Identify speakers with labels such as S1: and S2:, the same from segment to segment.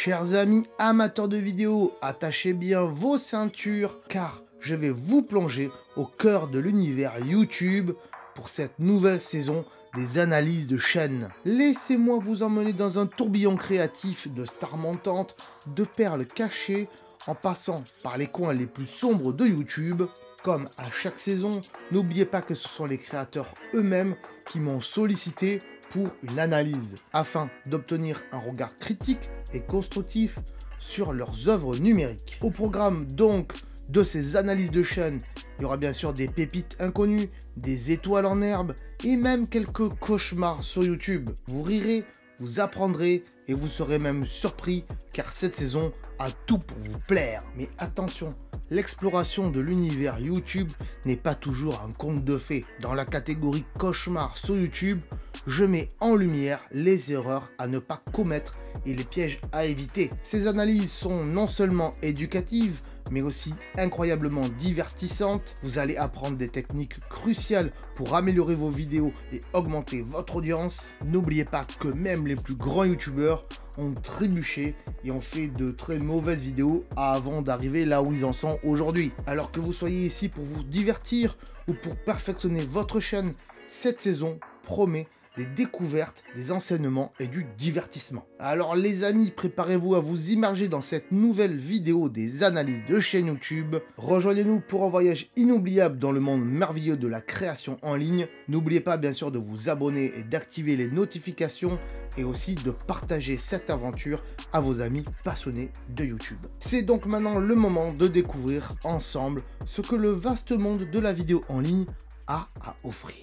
S1: Chers amis amateurs de vidéos, attachez bien vos ceintures car je vais vous plonger au cœur de l'univers YouTube pour cette nouvelle saison des analyses de chaîne. Laissez-moi vous emmener dans un tourbillon créatif de stars montantes, de perles cachées, en passant par les coins les plus sombres de YouTube. Comme à chaque saison, n'oubliez pas que ce sont les créateurs eux-mêmes qui m'ont sollicité pour une analyse, afin d'obtenir un regard critique et constructif sur leurs œuvres numériques. Au programme donc de ces analyses de chaîne, il y aura bien sûr des pépites inconnues, des étoiles en herbe et même quelques cauchemars sur YouTube. Vous rirez, vous apprendrez et vous serez même surpris car cette saison a tout pour vous plaire. Mais attention, l'exploration de l'univers YouTube n'est pas toujours un conte de fées. Dans la catégorie cauchemar sur YouTube, je mets en lumière les erreurs à ne pas commettre et les pièges à éviter. Ces analyses sont non seulement éducatives, mais aussi incroyablement divertissantes. Vous allez apprendre des techniques cruciales pour améliorer vos vidéos et augmenter votre audience. N'oubliez pas que même les plus grands youtubeurs ont trébuché et ont fait de très mauvaises vidéos avant d'arriver là où ils en sont aujourd'hui. Alors que vous soyez ici pour vous divertir ou pour perfectionner votre chaîne, cette saison promet des découvertes, des enseignements et du divertissement. Alors les amis, préparez-vous à vous immerger dans cette nouvelle vidéo des analyses de chaîne YouTube. Rejoignez-nous pour un voyage inoubliable dans le monde merveilleux de la création en ligne. N'oubliez pas bien sûr de vous abonner et d'activer les notifications et aussi de partager cette aventure à vos amis passionnés de YouTube. C'est donc maintenant le moment de découvrir ensemble ce que le vaste monde de la vidéo en ligne a à offrir.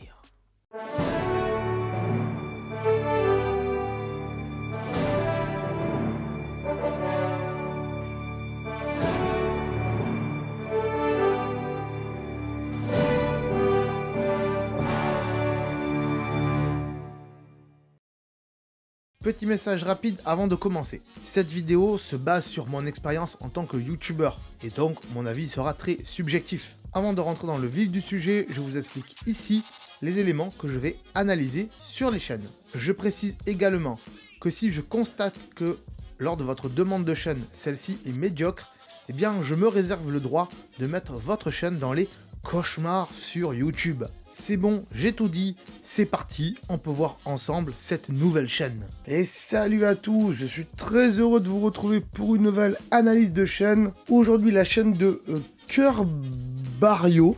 S1: Petit message rapide avant de commencer. Cette vidéo se base sur mon expérience en tant que youtubeur et donc mon avis sera très subjectif. Avant de rentrer dans le vif du sujet, je vous explique ici les éléments que je vais analyser sur les chaînes. Je précise également que si je constate que lors de votre demande de chaîne, celle-ci est médiocre, eh bien je me réserve le droit de mettre votre chaîne dans les cauchemars sur YouTube. C'est bon, j'ai tout dit, c'est parti, on peut voir ensemble cette nouvelle chaîne. Et salut à tous, je suis très heureux de vous retrouver pour une nouvelle analyse de chaîne. Aujourd'hui la chaîne de Curbario,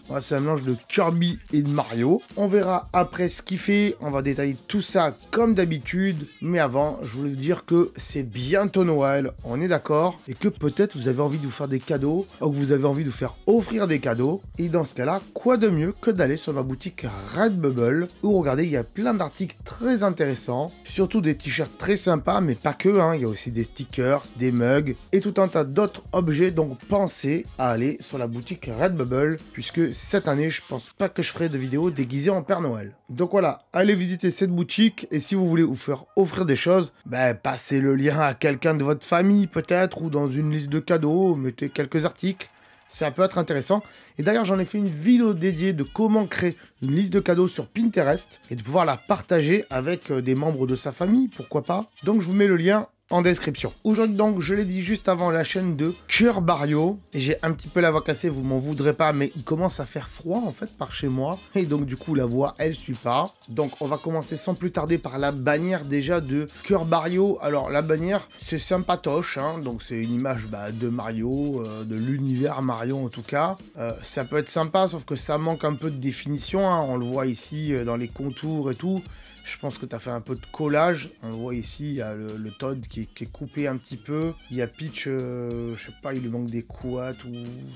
S1: ouais, c'est un mélange de Kirby et de Mario. On verra après ce qu'il fait, on va détailler tout ça comme d'habitude. Mais avant, je voulais vous dire que c'est bientôt Noël, on est d'accord. Et que peut-être vous avez envie de vous faire des cadeaux, ou que vous avez envie de vous faire offrir des cadeaux. Et dans ce cas-là, quoi de mieux que d'aller sur ma boutique Redbubble, où regardez, il y a plein d'articles très intéressants. Surtout des t-shirts très sympas, mais pas que, hein. Il y a aussi des stickers, des mugs et tout un tas d'autres objets. Donc pensez à aller sur la boutique Redbubble, puisque cette année, je pense pas que je ferai de vidéos déguisées en Père Noël. Donc voilà, allez visiter cette boutique, et si vous voulez vous faire offrir des choses, passez le lien à quelqu'un de votre famille peut-être, ou dans une liste de cadeaux, mettez quelques articles, ça peut être intéressant. Et d'ailleurs, j'en ai fait une vidéo dédiée de comment créer une liste de cadeaux sur Pinterest, et de pouvoir la partager avec des membres de sa famille, pourquoi pas. Donc je vous mets le lien en description. Aujourd'hui donc, je l'ai dit juste avant, la chaîne de Curbario, et j'ai un petit peu la voix cassée, vous m'en voudrez pas, mais il commence à faire froid en fait par chez moi, et donc du coup la voix elle suit pas. Donc on va commencer sans plus tarder par la bannière déjà de Curbario. Alors la bannière c'est sympatoche, hein, donc c'est une image de Mario, de l'univers Mario en tout cas. Ça peut être sympa, sauf que ça manque un peu de définition, hein. On le voit ici dans les contours et tout. Je pense que tu as fait un peu de collage. On voit ici, il y a le Toad qui est coupé un petit peu. Il y a Peach, je sais pas, il lui manque des couates ou...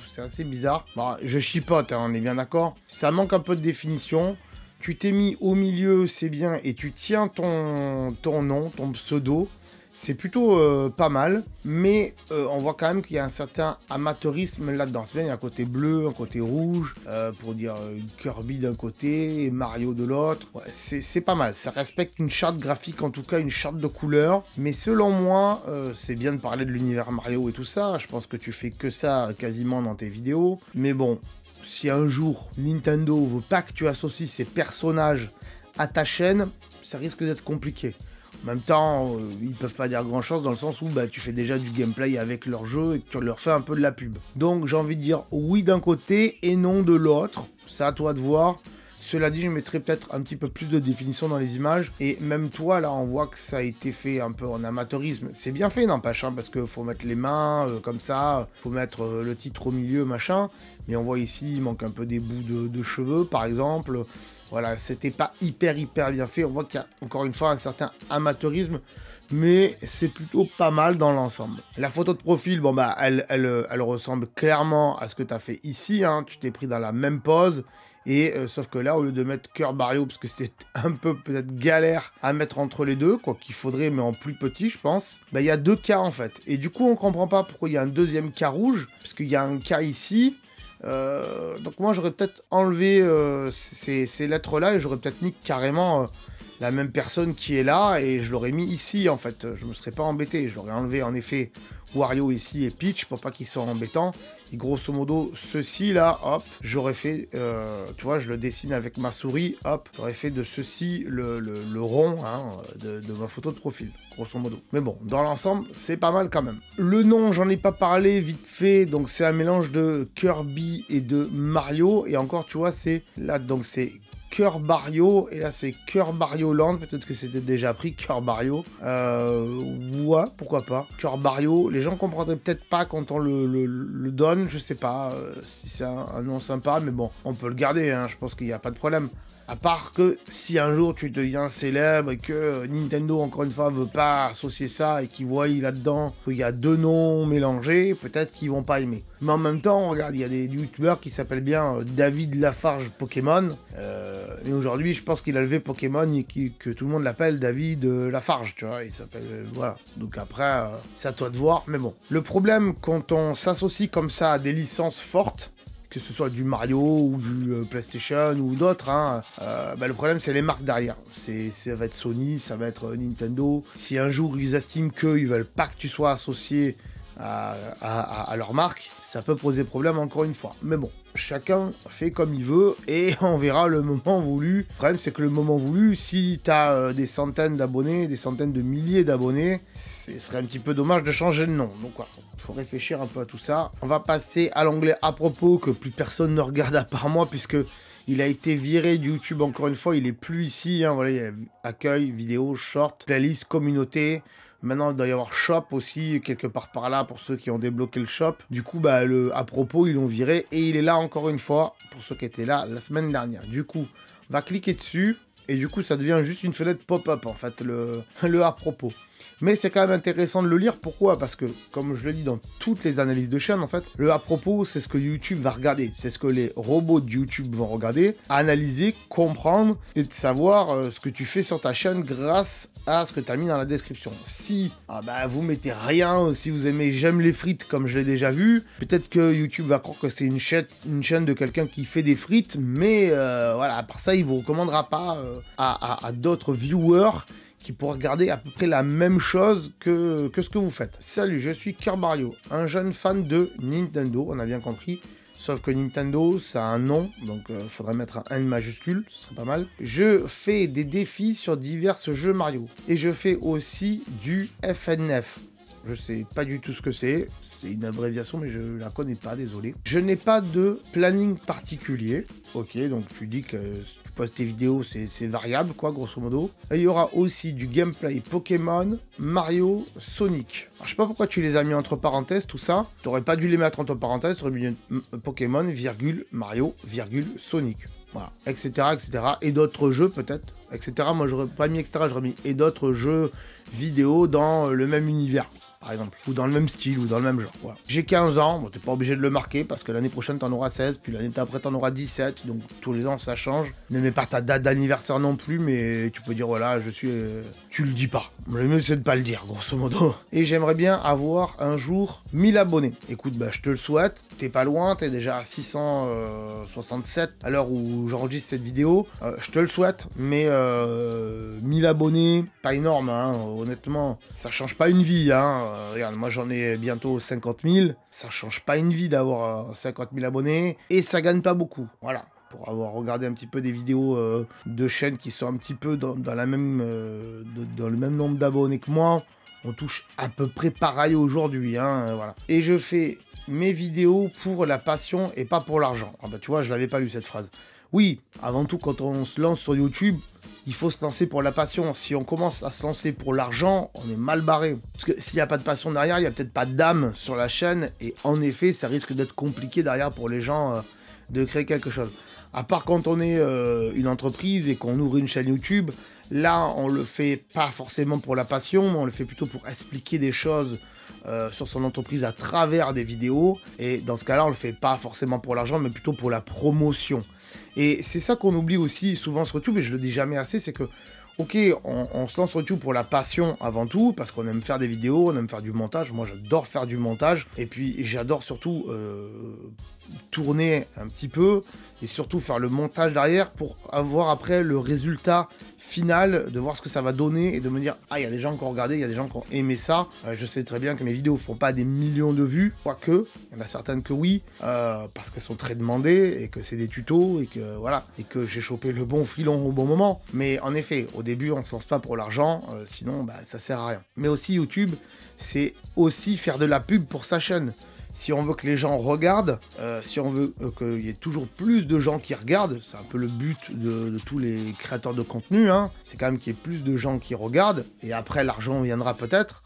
S1: C'est assez bizarre. Bon, je chipote, hein, on est bien d'accord. Ça manque un peu de définition. Tu t'es mis au milieu, c'est bien, et tu tiens ton nom, ton pseudo. C'est plutôt pas mal, mais on voit quand même qu'il y a un certain amateurisme là-dedans. C'est bien, il y a un côté bleu, un côté rouge, pour dire Kirby d'un côté et Mario de l'autre. Ouais, c'est pas mal, ça respecte une charte graphique, en tout cas une charte de couleurs. Mais selon moi, c'est bien de parler de l'univers Mario et tout ça. Je pense que tu fais que ça quasiment dans tes vidéos. Mais bon, si un jour Nintendo veut pas que tu associes ces personnages à ta chaîne, ça risque d'être compliqué. En même temps, ils peuvent pas dire grand chose dans le sens où bah, tu fais déjà du gameplay avec leur jeu et que tu leur fais un peu de la pub. Donc j'ai envie de dire oui d'un côté et non de l'autre. C'est à toi de voir. Cela dit, je mettrai peut-être un petit peu plus de définition dans les images. Et même toi, là, on voit que ça a été fait un peu en amateurisme. C'est bien fait, n'empêche, hein, parce qu'il faut mettre les mains comme ça, faut mettre le titre au milieu, machin. Mais on voit ici, il manque un peu des bouts de cheveux, par exemple. Voilà, c'était pas hyper bien fait. On voit qu'il y a, encore une fois, un certain amateurisme. Mais c'est plutôt pas mal dans l'ensemble. La photo de profil, bon bah, elle ressemble clairement à ce que tu as fait ici. Hein. Tu t'es pris dans la même pose. Et sauf que là, au lieu de mettre cœur Barrio, parce que c'était un peu peut-être galère à mettre entre les deux, quoi qu'il faudrait, mais en plus petit, je pense, bah il y a 2 cas en fait. Et du coup, on comprend pas pourquoi il y a un deuxième cas rouge, parce qu'il y a un cas ici. Donc moi, j'aurais peut-être enlevé ces lettres-là et j'aurais peut-être mis carrément la même personne qui est là et je l'aurais mis ici en fait. Je me serais pas embêté. Je l'aurais enlevé en effet Wario ici et Peach pour pas qu'ils soient embêtants. Et grosso modo, ceci là, hop, j'aurais fait, tu vois, je le dessine avec ma souris, hop, j'aurais fait de ceci le rond hein, de ma photo de profil, grosso modo. Mais bon, dans l'ensemble, c'est pas mal quand même. Le nom, j'en ai pas parlé vite fait, donc c'est un mélange de Kirby et de Mario. Et encore, tu vois, c'est là, donc c'est Cœur Barrio, et là c'est Cœur Barrio Land, peut-être que c'était déjà pris, Cœur Barrio. Ouais, pourquoi pas. Cœur Barrio, les gens comprendraient peut-être pas quand on le donne, je sais pas si c'est un nom sympa, mais bon, on peut le garder, hein, je pense qu'il n'y a pas de problème. À part que si un jour tu deviens célèbre et que Nintendo, encore une fois, veut pas associer ça et qu'ils voient là-dedans qu'il y a 2 noms mélangés, peut-être qu'ils vont pas aimer. Mais en même temps, regarde, il y a des youtubeurs qui s'appellent bien David Lafarge Pokémon. Et aujourd'hui, je pense qu'il a levé Pokémon et que tout le monde l'appelle David Lafarge, tu vois. Il s'appelle... voilà. Donc après, c'est à toi de voir. Mais bon. Le problème, quand on s'associe comme ça à des licences fortes, que ce soit du Mario ou du PlayStation ou d'autres, hein, bah le problème c'est les marques derrière. Ça va être Sony, ça va être Nintendo. Si un jour ils estiment qu'ils veulent pas que tu sois associé à leur marque, ça peut poser problème encore une fois. Mais bon, chacun fait comme il veut et on verra le moment voulu. Le problème c'est que le moment voulu, si tu as des centaines d'abonnés, des centaines de milliers d'abonnés, ce serait un petit peu dommage de changer de nom. Donc voilà, il faut réfléchir un peu à tout ça. On va passer à l'onglet à propos que plus personne ne regarde à part moi puisque il a été viré de YouTube encore une fois, il est plus ici. Hein, voilà, il y a accueil, vidéo, short, playlist, communauté. Maintenant, il doit y avoir shop aussi, quelque part par là, pour ceux qui ont débloqué le shop. Du coup, bah, à propos, ils l'ont viré. Et il est là encore une fois, pour ceux qui étaient là la semaine dernière. Du coup, on va cliquer dessus. Et du coup, ça devient juste une fenêtre pop-up, en fait, le à propos. Mais c'est quand même intéressant de le lire. Pourquoi? Parce que, comme je le dis dans toutes les analyses de chaîne, en fait, le à propos, c'est ce que YouTube va regarder. C'est ce que les robots de YouTube vont regarder, analyser, comprendre et de savoir ce que tu fais sur ta chaîne grâce à ce que tu as mis dans la description. Si vous mettez rien, si vous aimez j'aime les frites comme je l'ai déjà vu, peut-être que YouTube va croire que c'est une chaîne de quelqu'un qui fait des frites, mais voilà, à part ça, il vous recommandera pas à d'autres viewers qui pourra regarder à peu près la même chose que ce que vous faites. Salut, je suis Cœur Barrio, un jeune fan de Nintendo, on a bien compris. Sauf que Nintendo, ça a un nom, donc il faudrait mettre un N majuscule, ce serait pas mal. Je fais des défis sur divers jeux Mario. Et je fais aussi du FNF. Je sais pas du tout ce que c'est une abréviation, mais je la connais pas, désolé. Je n'ai pas de planning particulier. Ok, donc tu dis que tu postes tes vidéos, c'est variable, quoi, grosso modo. Et il y aura aussi du gameplay Pokémon, Mario, Sonic. Alors, je sais pas pourquoi tu les as mis entre parenthèses, tout ça. Tu n'aurais pas dû les mettre entre parenthèses, tu aurais mis Pokémon, virgule, Mario, virgule, Sonic. Voilà, etc., etc. Et d'autres jeux, peut-être, etc. Moi, j'aurais pas mis etc., j'aurais mis et d'autres jeux vidéo dans le même univers, par exemple, ou dans le même style, ou dans le même genre. Voilà. J'ai 15 ans, bon, t'es pas obligé de le marquer, parce que l'année prochaine, t'en auras 16, puis l'année d'après, t'en auras 17, donc tous les ans, ça change. Ne mets pas ta date d'anniversaire non plus, mais tu peux dire, voilà, je suis... Tu le dis pas. Le mieux, c'est de pas le dire, grosso modo. Et j'aimerais bien avoir, un jour, 1000 abonnés. Écoute, bah, je te le souhaite, t'es pas loin, t'es déjà à 667 à l'heure où j'enregistre cette vidéo. Je te le souhaite, mais 1000 abonnés, pas énorme, hein, honnêtement. Ça change pas une vie, hein. Regarde, moi j'en ai bientôt 50 000, ça change pas une vie d'avoir 50 000 abonnés, et ça gagne pas beaucoup, voilà. pour avoir regardé un petit peu des vidéos de chaînes qui sont un petit peu dans la même, dans le même nombre d'abonnés que moi, on touche à peu près pareil aujourd'hui, hein, voilà. Et je fais mes vidéos pour la passion et pas pour l'argent. Ah bah tu vois, je l'avais pas lu cette phrase. Oui, avant tout, quand on se lance sur YouTube, il faut se lancer pour la passion. Si on commence à se lancer pour l'argent, on est mal barré. Parce que s'il n'y a pas de passion derrière, il n'y a peut-être pas d'âme sur la chaîne. Et en effet, ça risque d'être compliqué derrière pour les gens de créer quelque chose. À part quand on est une entreprise et qu'on ouvre une chaîne YouTube, là, on le fait pas forcément pour la passion, mais on le fait plutôt pour expliquer des choses sur son entreprise à travers des vidéos. Et dans ce cas-là, on le fait pas forcément pour l'argent, mais plutôt pour la promotion. Et c'est ça qu'on oublie aussi souvent sur YouTube, et je le dis jamais assez, c'est que, ok, on se lance sur YouTube pour la passion avant tout, parce qu'on aime faire des vidéos, on aime faire du montage. Moi, j'adore faire du montage, et puis j'adore surtout tourner un petit peu, et surtout faire le montage derrière pour avoir après le résultat final, de voir ce que ça va donner, et de me dire, ah, il y a des gens qui ont regardé, il y a des gens qui ont aimé ça. Je sais très bien que mes vidéos font pas des millions de vues, quoique, il y en a certaines que oui, parce qu'elles sont très demandées, et que c'est des tutos, et que voilà, et que j'ai chopé le bon filon au bon moment. Mais en effet, au début, on se lance pas pour l'argent, sinon, bah, ça sert à rien. Mais aussi, YouTube, c'est aussi faire de la pub pour sa chaîne. Si on veut que les gens regardent, si on veut qu'il y ait toujours plus de gens qui regardent, c'est un peu le but de tous les créateurs de contenu, hein, c'est quand même qu'il y ait plus de gens qui regardent, et après l'argent viendra peut-être,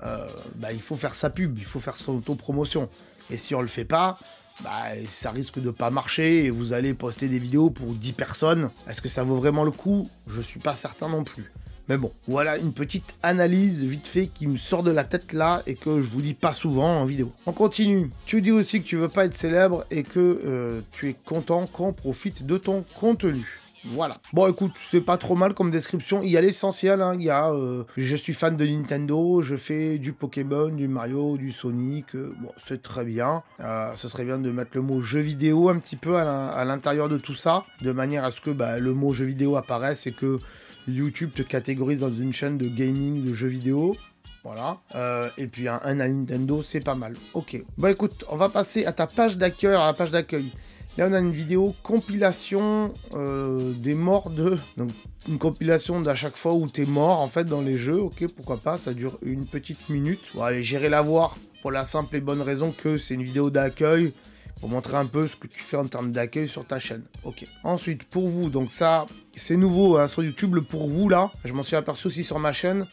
S1: bah, il faut faire sa pub, il faut faire son autopromotion. Et si on le fait pas, bah, ça risque de pas marcher, et vous allez poster des vidéos pour 10 personnes. Est-ce que ça vaut vraiment le coup? Je suis pas certain non plus. Mais bon, voilà une petite analyse vite fait qui me sort de la tête là et que je vous dis pas souvent en vidéo. On continue. Tu dis aussi que tu veux pas être célèbre et que tu es content qu'on profite de ton contenu. Voilà. Bon, écoute, c'est pas trop mal comme description. Il y a l'essentiel, hein. Il y a je suis fan de Nintendo, je fais du Pokémon, du Mario, du Sonic. Bon, c'est très bien. Ce serait bien de mettre le mot jeu vidéo un petit peu à l'intérieur de tout ça, de manière à ce que bah, le mot jeu vidéo apparaisse et que YouTube te catégorise dans une chaîne de gaming, de jeux vidéo. Voilà. Et puis un à Nintendo, c'est pas mal. Ok. Bah écoute, on va passer à ta page d'accueil. À la page d'accueil. Là, on a une vidéo compilation des morts de... Donc, une compilation d'à chaque fois où t'es mort, en fait, dans les jeux. Ok, pourquoi pas, ça dure une petite minute. Bon, allez, j'irai la voir pour la simple et bonne raison que c'est une vidéo d'accueil. Pour montrer un peu ce que tu fais en termes d'accueil sur ta chaîne. Ok. Ensuite, pour vous, donc ça, c'est nouveau hein, sur YouTube, le pour vous là. Je m'en suis aperçu aussi sur ma chaîne.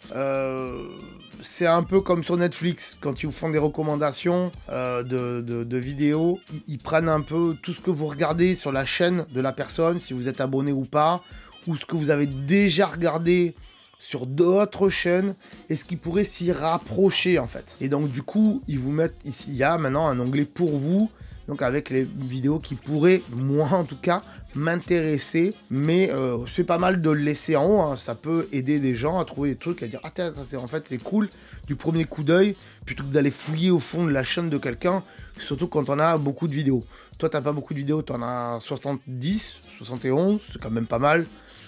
S1: C'est un peu comme sur Netflix, quand ils vous font des recommandations de vidéos, ils prennent un peu tout ce que vous regardez sur la chaîne de la personne, si vous êtes abonné ou pas, ou ce que vous avez déjà regardé sur d'autres chaînes, et ce qui pourrait s'y rapprocher en fait. Et donc du coup, ils vous mettent ici, il y a maintenant un onglet pour vous, donc avec les vidéos qui pourraient, moi en tout cas, m'intéresser. Mais c'est pas mal de le laisser en haut, hein. Ça peut aider des gens à trouver des trucs, à dire « Ah tiens, ça c'est en fait c'est cool » du premier coup d'œil, plutôt que d'aller fouiller au fond de la chaîne de quelqu'un, surtout quand on a beaucoup de vidéos. Toi, t'as pas beaucoup de vidéos, t'en as 70, 71, c'est quand même pas mal.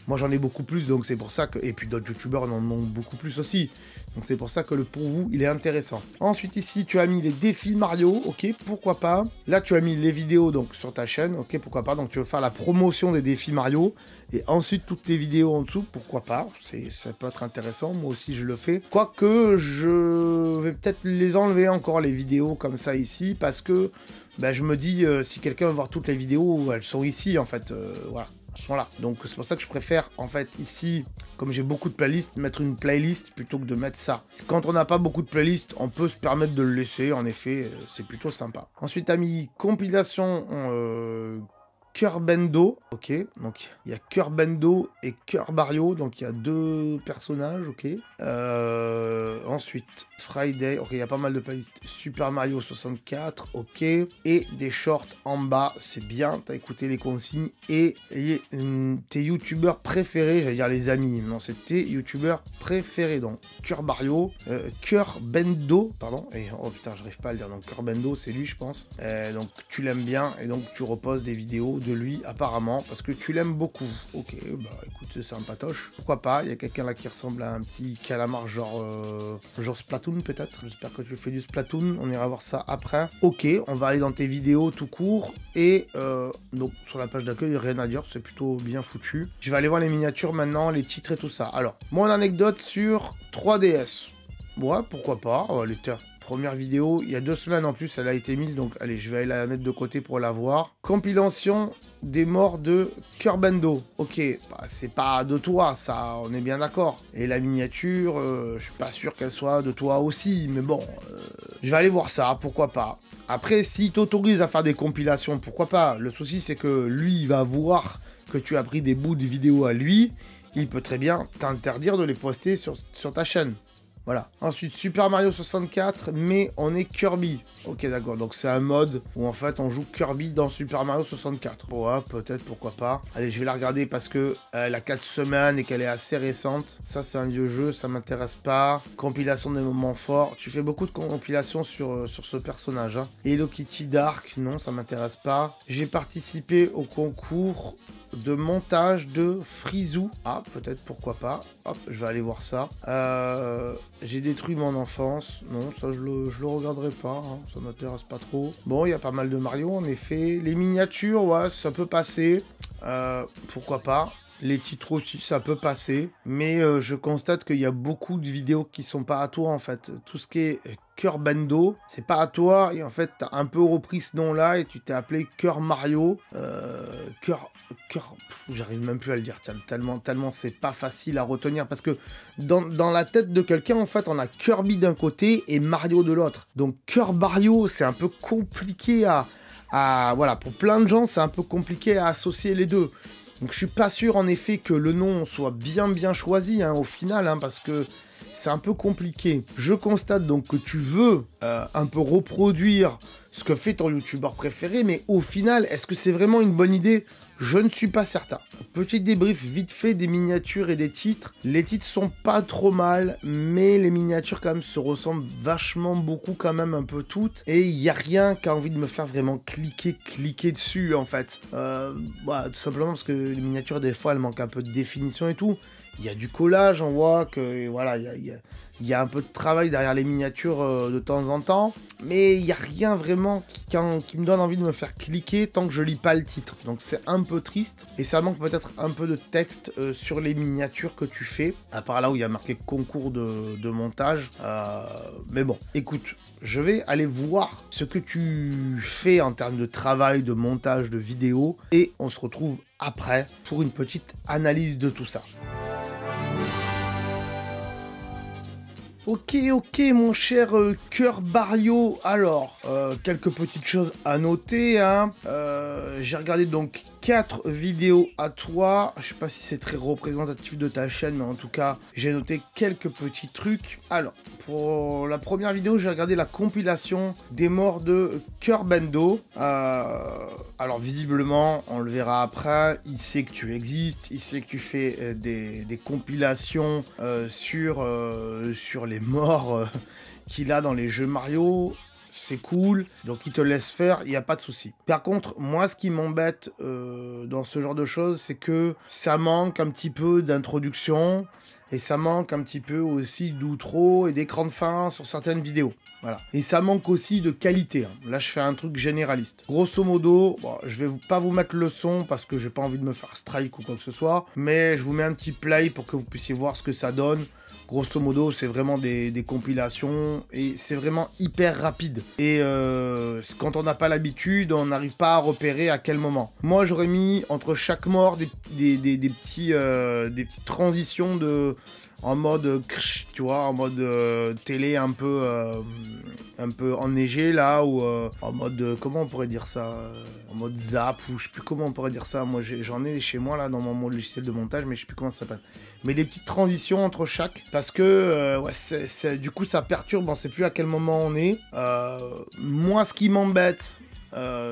S1: Moi, j'en ai beaucoup plus, donc c'est pour ça que... Et puis d'autres youtubeurs en ont beaucoup plus aussi. Donc c'est pour ça que le pour vous, il est intéressant. Ensuite, ici, tu as mis les défis Mario. Ok, pourquoi pas. Là, tu as mis les vidéos donc sur ta chaîne. Ok, pourquoi pas. Donc tu veux faire la promotion des défis Mario. Et ensuite, toutes tes vidéos en dessous. Pourquoi pas. Ça peut être intéressant. Moi aussi, je le fais. Quoique, je vais peut-être les enlever encore, les vidéos comme ça ici. Parce que ben, je me dis, si quelqu'un veut voir toutes les vidéos, elles sont ici, en fait. Voilà. Là. Donc c'est pour ça que je préfère en fait ici, comme j'ai beaucoup de playlists, mettre une playlist plutôt que de mettre ça. Quand on n'a pas beaucoup de playlists, on peut se permettre de le laisser, en effet, c'est plutôt sympa. Ensuite, t'as mis compilation Cœur Bendo, ok, donc il y a Cœur Bendo et Cœur Barrio, donc il y a deux personnages, ok. Ensuite, Friday, ok, il y a pas mal de playlists. Super Mario 64, ok. Et des shorts en bas, c'est bien, t'as écouté les consignes. Et tes youtubeurs préférés, j'allais dire les amis, non, c'est tes youtubeurs préférés, donc Cœur Barrio, Cœur Bendo, pardon, et oh putain, j'arrive pas à le dire, donc Cœur Bendo, c'est lui, je pense. Donc tu l'aimes bien, et donc tu reposes des vidéos de lui apparemment, parce que tu l'aimes beaucoup. Ok, bah écoute, c'est sympatoche. Pourquoi pas, il y a quelqu'un là qui ressemble à un petit calamar genre Splatoon peut-être. J'espère que tu fais du Splatoon, on ira voir ça après. Ok, on va aller dans tes vidéos tout court, et donc sur la page d'accueil, rien à dire, c'est plutôt bien foutu. Je vais aller voir les miniatures maintenant, les titres et tout ça. Alors, mon anecdote sur 3DS. Ouais, pourquoi pas, on va aller faire. Première vidéo, il y a 2 semaines en plus, elle a été mise, donc allez, je vais aller la mettre de côté pour la voir. Compilation des morts de Kerbendo. Ok, bah, c'est pas de toi, ça, on est bien d'accord. Et la miniature, je suis pas sûr qu'elle soit de toi aussi, mais bon, je vais aller voir ça, pourquoi pas. Après, s'il t'autorise à faire des compilations, pourquoi pas. Le souci, c'est que lui, il va voir que tu as pris des bouts de vidéos à lui, il peut très bien t'interdire de les poster sur ta chaîne. Voilà. Ensuite, Super Mario 64, mais on est Kirby. Ok, d'accord. Donc, c'est un mode où, en fait, on joue Kirby dans Super Mario 64. Ouais, peut-être, pourquoi pas. Allez, je vais la regarder parce que elle a 4 semaines et qu'elle est assez récente. Ça, c'est un vieux jeu, ça m'intéresse pas. Compilation des moments forts. Tu fais beaucoup de compilations sur ce personnage. Hein. Hello Kitty Dark, non, ça m'intéresse pas. J'ai participé au concours de montage de Frisou. Ah, peut-être, pourquoi pas. Hop, je vais aller voir ça. J'ai détruit mon enfance. Non, ça, je le regarderai pas. Hein. Ça m'intéresse pas trop. Bon, il y a pas mal de Mario, en effet. Les miniatures, ouais, ça peut passer. Pourquoi pas. Les titres aussi, ça peut passer. Mais je constate qu'il y a beaucoup de vidéos qui sont pas à toi, en fait. Tout ce qui est Kerbendo, c'est pas à toi. Et en fait, t'as un peu repris ce nom-là et tu t'es appelé Cœur Mario. J'arrive même plus à le dire, tellement c'est pas facile à retenir, parce que dans la tête de quelqu'un, en fait, on a Kirby d'un côté et Mario de l'autre. Donc Cœur Mario, c'est un peu compliqué voilà, pour plein de gens, c'est un peu compliqué à associer les deux. Donc je suis pas sûr, en effet, que le nom soit bien choisi, hein, au final, hein, parce que c'est un peu compliqué. Je constate donc que tu veux un peu reproduire ce que fait ton youtubeur préféré, mais au final, est-ce que c'est vraiment une bonne idée ? Je ne suis pas certain. Petit débrief vite fait des miniatures et des titres. Les titres sont pas trop mal, mais les miniatures quand même se ressemblent vachement beaucoup quand même, un peu toutes. Et il n'y a rien qui a envie de me faire vraiment cliquer dessus en fait. Tout simplement parce que les miniatures des fois elles manquent un peu de définition et tout. Il y a du collage, on voit que voilà, il y a un peu de travail derrière les miniatures de temps en temps, mais il n'y a rien vraiment qui me donne envie de me faire cliquer tant que je lis pas le titre. Donc c'est un peu triste, et ça manque peut-être un peu de texte sur les miniatures que tu fais, à part là où il y a marqué concours de montage. Mais bon, écoute, je vais aller voir ce que tu fais en termes de travail, de montage, de vidéo, et on se retrouve après pour une petite analyse de tout ça. Ok, mon cher Cœur Mario. Alors, quelques petites choses à noter. Hein. J'ai regardé donc 4 vidéos à toi. Je sais pas si c'est très représentatif de ta chaîne, mais en tout cas, j'ai noté quelques petits trucs. Alors, pour la première vidéo, j'ai regardé la compilation des morts de Kerbendo. Alors, visiblement, on le verra après, il sait que tu existes, il sait que tu fais des compilations sur les morts qu'il a dans les jeux Mario. C'est cool, donc il te laisse faire, il n'y a pas de souci. Par contre, moi, ce qui m'embête dans ce genre de choses, c'est que ça manque un petit peu d'introduction, et ça manque un petit peu aussi d'outro et d'écran de fin sur certaines vidéos. Voilà. Et ça manque aussi de qualité. Hein. Là, je fais un truc généraliste. Grosso modo, bon, je vais pas vous mettre le son parce que j'ai pas envie de me faire strike ou quoi que ce soit, mais je vous mets un petit play pour que vous puissiez voir ce que ça donne. Grosso modo, c'est vraiment des compilations et c'est vraiment hyper rapide. Et quand on n'a pas l'habitude, on n'arrive pas à repérer à quel moment. Moi, j'aurais mis entre chaque mort des petites transitions en mode, tu vois, en mode télé un peu enneigé là, ou en mode, comment on pourrait dire ça, en mode zap, ou je sais plus comment on pourrait dire ça. Moi, j'en ai chez moi là dans mon logiciel de montage, mais je sais plus comment ça s'appelle. Mais des petites transitions entre chaque, parce que ouais, du coup ça perturbe, on sait plus à quel moment on est. Moi, ce qui m'embête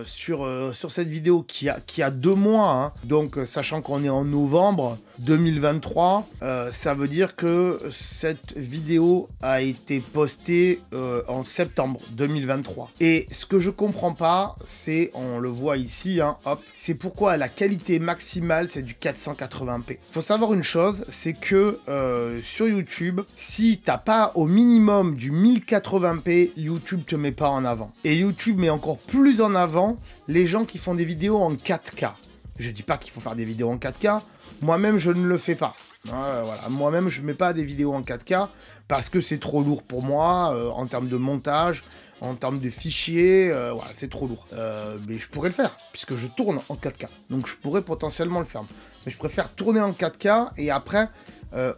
S1: sur cette vidéo qui a 2 mois, hein, donc sachant qu'on est en novembre, 2023, ça veut dire que cette vidéo a été postée en septembre 2023. Et ce que je comprends pas, c'est, on le voit ici, hein, hop, c'est pourquoi la qualité maximale, c'est du 480p. Faut savoir une chose, c'est que sur YouTube, si t'as pas au minimum du 1080p, YouTube te met pas en avant. Et YouTube met encore plus en avant les gens qui font des vidéos en 4K. Je dis pas qu'il faut faire des vidéos en 4K, moi-même je ne le fais pas. Voilà. Moi-même je mets pas des vidéos en 4K parce que c'est trop lourd pour moi en termes de montage, en termes de fichiers, voilà, c'est trop lourd. Mais je pourrais le faire puisque je tourne en 4K, donc je pourrais potentiellement le faire. Mais je préfère tourner en 4K et après,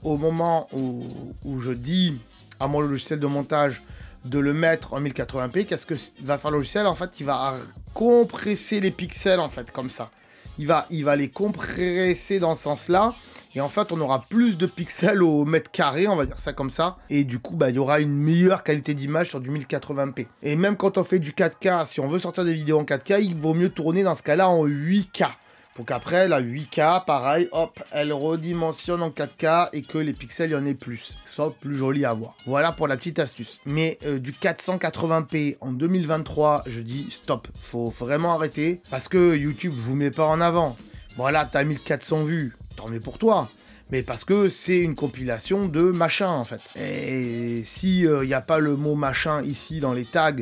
S1: au moment où je dis à mon logiciel de montage de le mettre en 1080p, qu'est-ce que va faire le logiciel? En fait, il va compresser les pixels en fait comme ça. Il va les compresser dans ce sens-là. Et en fait, on aura plus de pixels au mètre carré, on va dire ça comme ça. Et du coup, bah, il y aura une meilleure qualité d'image sur du 1080p. Et même quand on fait du 4K, si on veut sortir des vidéos en 4K, il vaut mieux tourner dans ce cas-là en 8K. Pour qu'après, la 8K, pareil, hop, elle redimensionne en 4K et que les pixels, il y en ait plus. Que ce soit plus joli à voir. Voilà pour la petite astuce. Mais du 480p en 2023, je dis stop. Faut vraiment arrêter. Parce que YouTube vous met pas en avant. Voilà, t'as 1400 vues. Tant mieux pour toi. Mais parce que c'est une compilation de machin, en fait. Et si il n'y a pas le mot machin ici dans les tags,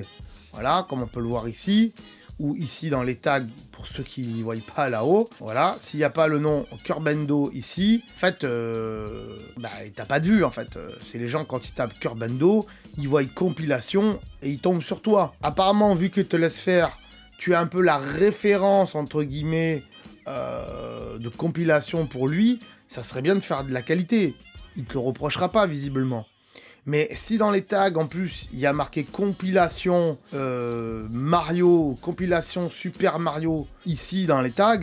S1: voilà, comme on peut le voir ici, ou ici dans les tags, pour ceux qui ne voient pas là-haut, voilà, s'il n'y a pas le nom Curbendo ici, en fait, bah, t'as pas de vue, en fait. C'est les gens, quand ils tapent Curbendo, ils voient une compilation et ils tombent sur toi. Apparemment, vu que te laisse faire, tu es un peu la référence, entre guillemets, de compilation pour lui, ça serait bien de faire de la qualité. Il ne te le reprochera pas, visiblement. Mais si dans les tags, en plus, il y a marqué compilation Mario, compilation Super Mario, ici dans les tags,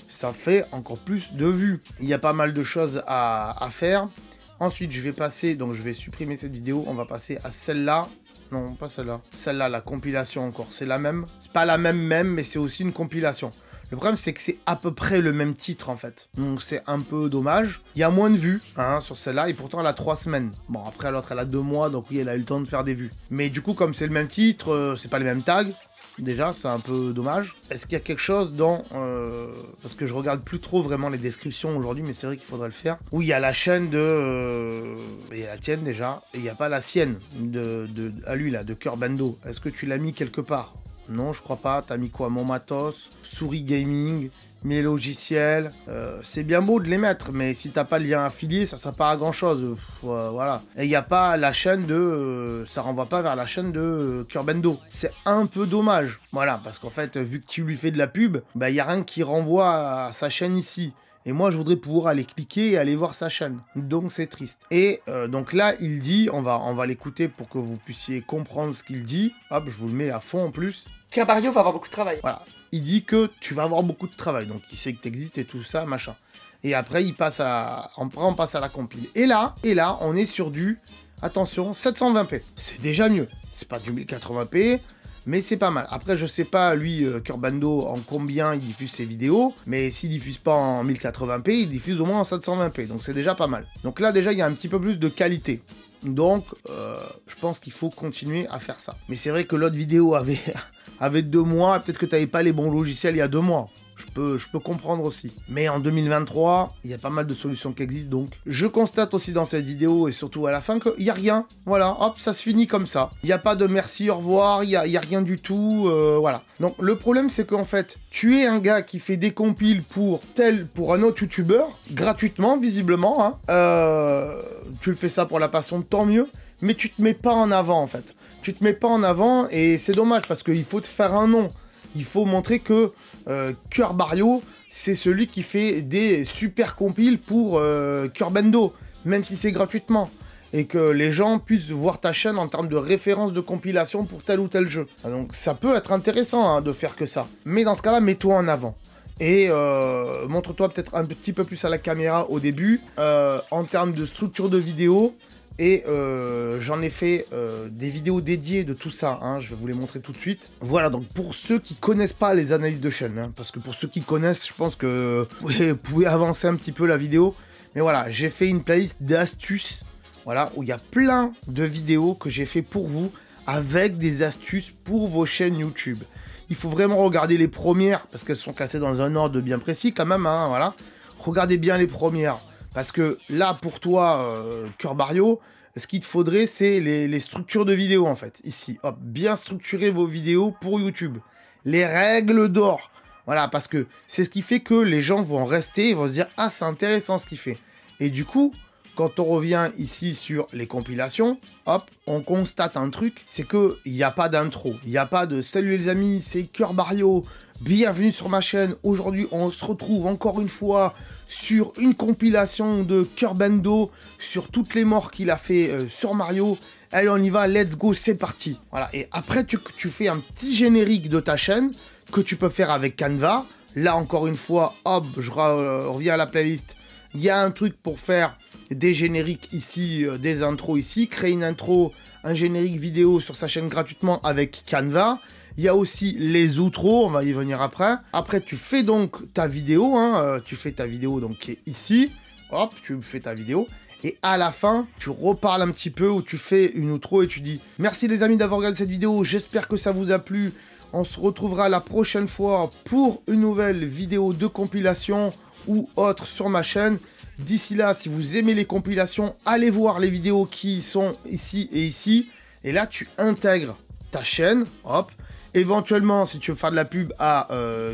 S1: ça fait encore plus de vues. Il y a pas mal de choses à faire. Ensuite, je vais passer, donc je vais supprimer cette vidéo, on va passer à celle-là. Non, pas celle-là. Celle-là, la compilation encore, c'est la même. C'est pas la même, mais c'est aussi une compilation. Le problème, c'est que c'est à peu près le même titre, en fait. Donc, c'est un peu dommage. Il y a moins de vues, hein, sur celle-là, et pourtant, elle a 3 semaines. Bon, après, l'autre, elle a 2 mois, donc oui, elle a eu le temps de faire des vues. Mais du coup, comme c'est le même titre, c'est pas les mêmes tags. Déjà, c'est un peu dommage. Est-ce qu'il y a quelque chose dans... parce que je regarde plus trop vraiment les descriptions aujourd'hui, mais c'est vrai qu'il faudrait le faire. Oui, il y a la chaîne de... il y a la tienne, déjà. Et il n'y a pas la sienne, à lui, là, de Curbendo. Est-ce que tu l'as mis quelque part? Non, je crois pas. T'as mis quoi? Mon matos, souris gaming, mes logiciels. C'est bien beau de les mettre, mais si t'as pas le lien affilié, ça sert pas à grand chose. Voilà. Et il n'y a pas la chaîne de... ça renvoie pas vers la chaîne de Curbendo. C'est un peu dommage. Voilà, parce qu'en fait, vu que tu lui fais de la pub, bah, il n'y a rien qui renvoie à sa chaîne ici. Et moi, je voudrais pouvoir aller cliquer et aller voir sa chaîne. Donc, c'est triste. Et donc là, il dit, on va l'écouter pour que vous puissiez comprendre ce qu'il dit. Hop, je vous le mets à fond en plus.
S2: Mario va avoir beaucoup de travail.
S1: Voilà. Il dit que tu vas avoir beaucoup de travail. Donc, il sait que tu existes et tout ça, machin. Et après, il passe à... on passe à la compile. Et là, on est sur du... attention, 720p. C'est déjà mieux. C'est pas du 1080p. Mais c'est pas mal. Après, je sais pas, lui, Curbendo, en combien il diffuse ses vidéos. Mais s'il diffuse pas en 1080p, il diffuse au moins en 720p. Donc c'est déjà pas mal. Donc là, déjà, il y a un petit peu plus de qualité. Donc, je pense qu'il faut continuer à faire ça. Mais c'est vrai que l'autre vidéo avait 2 mois. Peut-être que tu n'avais pas les bons logiciels il y a 2 mois. Je peux comprendre aussi. Mais en 2023, il y a pas mal de solutions qui existent, donc je constate aussi dans cette vidéo, et surtout à la fin, qu'il n'y a rien. Voilà, hop, ça se finit comme ça. Il n'y a pas de merci, au revoir, il n'y a rien du tout, voilà. Donc le problème, c'est qu'en fait, tu es un gars qui fait des compiles pour un autre youtubeur, gratuitement, visiblement, hein. Tu le fais ça pour la passion, tant mieux, mais tu te mets pas en avant, en fait. Tu te mets pas en avant, et c'est dommage, parce qu'il faut te faire un nom. Il faut montrer que Curbendo, c'est celui qui fait des super compiles pour Curbendo, même si c'est gratuitement. Et que les gens puissent voir ta chaîne en termes de référence de compilation pour tel ou tel jeu. Donc ça peut être intéressant hein, de faire que ça. Mais dans ce cas-là, mets-toi en avant. Et montre-toi peut-être un petit peu plus à la caméra au début, en termes de structure de vidéo. Et j'en ai fait des vidéos dédiées de tout ça, hein, je vais vous les montrer tout de suite. Voilà, donc pour ceux qui connaissent pas les analyses de chaîne, hein, parce que pour ceux qui connaissent, je pense que vous pouvez avancer un petit peu la vidéo. Mais voilà, j'ai fait une playlist d'astuces, voilà, où il y a plein de vidéos que j'ai fait pour vous, avec des astuces pour vos chaînes YouTube. Il faut vraiment regarder les premières, parce qu'elles sont classées dans un ordre bien précis quand même, hein, voilà. Regardez bien les premières, parce que là, pour toi, Cœur Barrio, ce qu'il te faudrait, c'est les structures de vidéos, en fait. Ici, hop, bien structurer vos vidéos pour YouTube. Les règles d'or. Voilà, parce que c'est ce qui fait que les gens vont rester et vont se dire « Ah, c'est intéressant ce qu'il fait ». Et du coup, quand on revient ici sur les compilations, hop, on constate un truc, c'est qu'il n'y a pas d'intro. Il n'y a pas de « Salut les amis, c'est Cœur Barrio, bienvenue sur ma chaîne. Aujourd'hui, on se retrouve encore une fois sur une compilation de Cœur Bendo, sur toutes les morts qu'il a fait sur Mario. Allez, on y va, let's go, c'est parti. » Voilà, et après, tu fais un petit générique de ta chaîne que tu peux faire avec Canva. Là, encore une fois, hop, je reviens à la playlist. Il y a un truc pour faire des génériques ici, des intros ici. Créer une intro, un générique vidéo sur sa chaîne gratuitement avec Canva. Il y a aussi les outros, on va y venir après. Après, tu fais donc ta vidéo, hein, tu fais ta vidéo donc qui est ici. Hop, tu fais ta vidéo. Et à la fin, tu reparles un petit peu ou tu fais une outro et tu dis « Merci les amis d'avoir regardé cette vidéo, j'espère que ça vous a plu. On se retrouvera la prochaine fois pour une nouvelle vidéo de compilation ou autre sur ma chaîne. D'ici là, si vous aimez les compilations, allez voir les vidéos qui sont ici et ici. Et là, tu intègres ta chaîne, hop. Éventuellement, si tu veux faire de la pub à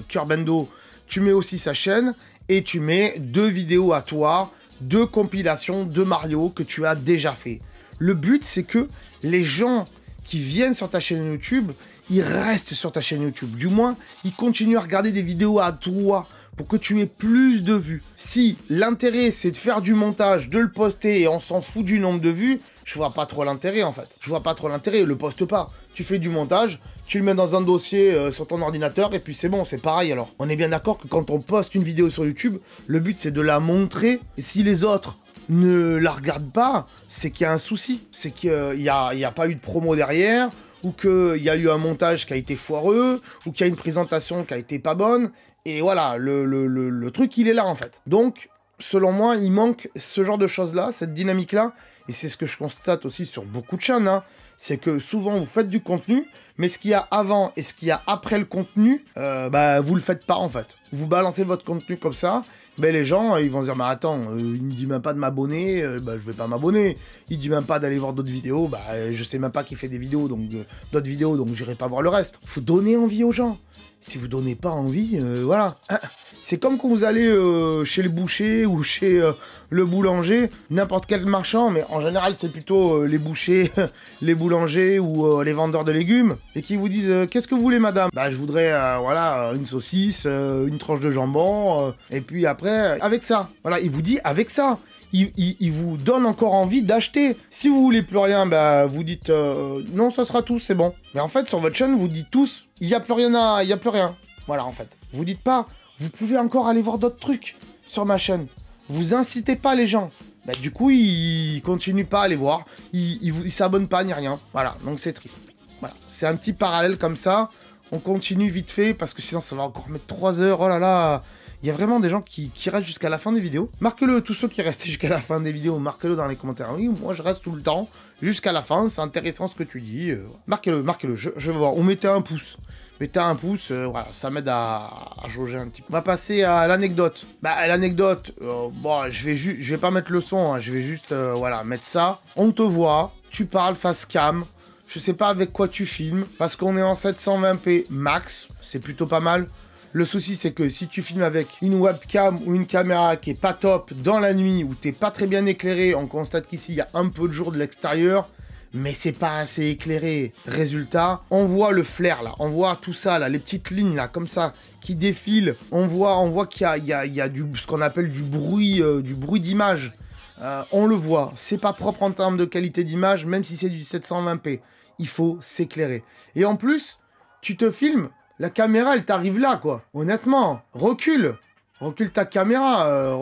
S1: Cœur Bendo, tu mets aussi sa chaîne et tu mets 2 vidéos à toi, 2 compilations de Mario que tu as déjà fait. Le but, c'est que les gens qui viennent sur ta chaîne YouTube, ils restent sur ta chaîne YouTube. Du moins, ils continuent à regarder des vidéos à toi pour que tu aies plus de vues. Si l'intérêt, c'est de faire du montage, de le poster et on s'en fout du nombre de vues, je vois pas trop l'intérêt en fait. Je vois pas trop l'intérêt, le poste pas. Tu fais du montage, tu le mets dans un dossier sur ton ordinateur et puis c'est bon, c'est pareil alors. On est bien d'accord que quand on poste une vidéo sur YouTube, le but c'est de la montrer. Et si les autres ne la regardent pas, c'est qu'il y a un souci. C'est qu'il n'y a pas eu de promo derrière, ou qu'il y a eu un montage qui a été foireux, ou qu'il y a une présentation qui a été pas bonne. Et voilà, le truc, il est là, en fait. Donc, selon moi, il manque ce genre de choses-là, cette dynamique-là. Et c'est ce que je constate aussi sur beaucoup de chaînes, hein. C'est que souvent, vous faites du contenu, mais ce qu'il y a avant et ce qu'il y a après le contenu, vous le faites pas, en fait. Vous balancez votre contenu comme ça, ben les gens, ils vont se dire, mais attends, il me dit même pas de m'abonner, je vais pas m'abonner. Il dit même pas d'aller voir d'autres vidéos, je sais même pas qui fait des vidéos, donc d'autres vidéos, donc j'irai pas voir le reste. Faut donner envie aux gens. Si vous donnez pas envie, voilà. C'est comme quand vous allez chez le boucher ou chez le boulanger, n'importe quel marchand, mais en général c'est plutôt les bouchers, les boulangers ou les vendeurs de légumes, et qui vous disent qu'est-ce que vous voulez madame? Je voudrais voilà, une saucisse, une tranche de jambon, et puis après, avec ça. Voilà, il vous dit avec ça. Il vous donne encore envie d'acheter. Si vous voulez plus rien, vous dites non, ça sera tout, c'est bon. Mais en fait, sur votre chaîne, vous dites tous, il n'y a plus rien il y a plus rien. Voilà, en fait. Vous dites pas, vous pouvez encore aller voir d'autres trucs sur ma chaîne. Vous incitez pas les gens. Du coup, ils continuent pas à aller voir. Ils s'abonnent pas ni rien. Voilà, donc c'est triste. Voilà, c'est un petit parallèle comme ça. On continue vite fait, parce que sinon, ça va encore mettre 3 heures. Oh là là. Il y a vraiment des gens qui restent jusqu'à la fin des vidéos. Marquez-le, tous ceux qui restent jusqu'à la fin des vidéos, marquez-le dans les commentaires. Oui, moi je reste tout le temps, jusqu'à la fin, c'est intéressant ce que tu dis. Marquez-le, je veux voir. Ou mettez un pouce. Mettez un pouce, voilà, ça m'aide à jauger un petit peu. On va passer à l'anecdote. L'anecdote, je vais pas mettre le son, hein, je vais juste, voilà, mettre ça. On te voit, tu parles face cam. Je sais pas avec quoi tu filmes, parce qu'on est en 720p max, c'est plutôt pas mal. Le souci, c'est que si tu filmes avec une webcam ou une caméra qui est pas top dans la nuit, ou t'es pas très bien éclairé, on constate qu'ici, il y a un peu de jour de l'extérieur, mais c'est pas assez éclairé. Résultat, on voit le flair, là. On voit tout ça, là, les petites lignes, là, comme ça, qui défilent. On voit qu'il y a ce qu'on appelle du bruit d'image. On le voit. C'est pas propre en termes de qualité d'image, même si c'est du 720p. Il faut s'éclairer. Et en plus, tu te filmes, la caméra, elle t'arrive là, quoi. Honnêtement, recule. Recule ta caméra.